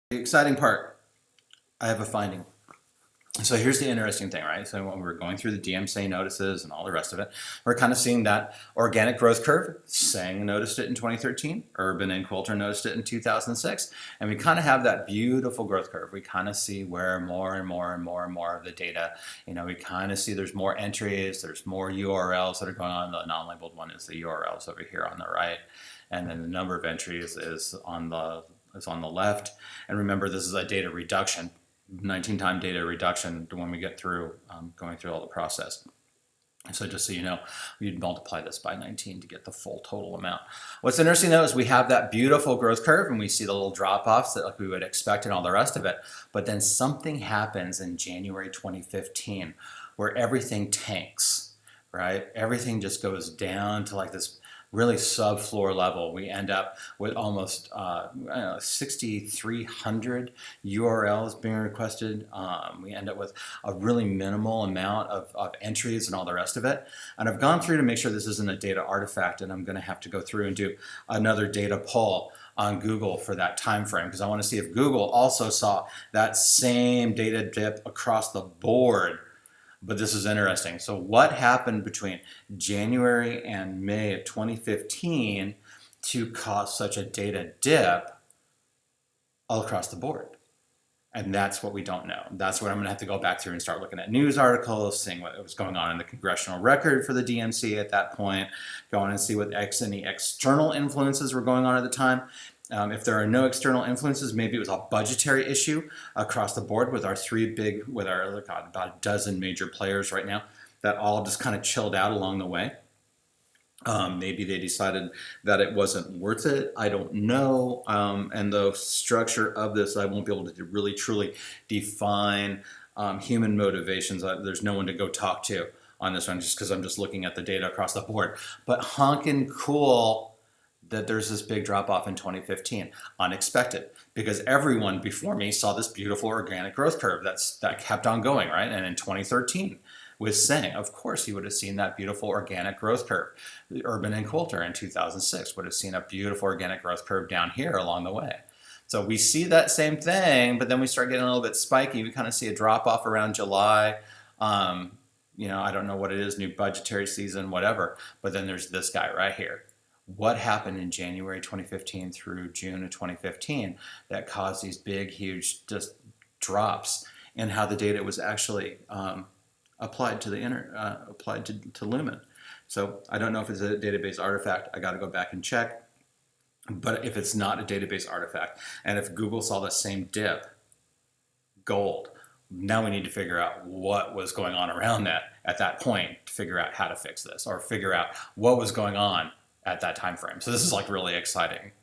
The exciting part, I have a finding. So here's the interesting thing, right? So when we're going through the DMCA notices and all the rest of it, we're kind of seeing that organic growth curve. Sang noticed it in 2013, Urban and Coulter noticed it in 2006, and we kind of have that beautiful growth curve. We kind of see where more and more and more and more of the data, we kind of see there's more entries, there's more URLs that are going on. The non-labeled one is the URLs over here on the right, and then the number of entries is on the left. And remember, this is a data reduction. 19-time data reduction when we get through going through all the process. So just so you know, you'd multiply this by 19 to get the full total amount. What's interesting though is we have that beautiful growth curve and we see the little drop-offs that like we would expect and all the rest of it. But then something happens in January 2015 where everything tanks, right? Everything just goes down to like this really subfloor level. We end up with almost 6,300 URLs being requested. We end up with a really minimal amount of entries and all the rest of it. And I've gone through to make sure this isn't a data artifact, and I'm going to have to go through and do another data poll on Google for that time frame, because I want to see if Google also saw that same data dip across the board. But this is interesting. So what happened between January and May of 2015 to cause such a data dip all across the board? And that's what we don't know. That's what I'm going to have to go back through and start looking at news articles, seeing what was going on in the congressional record for the DMCA at that point, going and see what any external influences were going on at the time. If there are no external influences, maybe it was a budgetary issue across the board with our about a dozen major players right now that all just kind of chilled out along the way. Maybe they decided that it wasn't worth it. I don't know. And the structure of this, I won't be able to really truly define human motivations. There's no one to go talk to on this one just because I'm just looking at the data across the board. But honkin' cool that there's this big drop off in 2015, unexpected, because everyone before me saw this beautiful organic growth curve that kept on going, right? And in 2013, with Sang, of course, he would have seen that beautiful organic growth curve. Urban and Coulter in 2006 would have seen a beautiful organic growth curve down here along the way. So we see that same thing, but then we start getting a little bit spiky. We kind of see a drop off around July. I don't know what it is, new budgetary season, whatever. But then there's this guy right here. What happened in January 2015 through June of 2015 that caused these big, huge just drops in how the data was actually applied to to Lumen. So I don't know if it's a database artifact. I got to go back and check. But if it's not a database artifact, and if Google saw the same dip, gold. Now we need to figure out what was going on around that at that point to figure out how to fix this or figure out what was going on at that time frame. So this is like really exciting.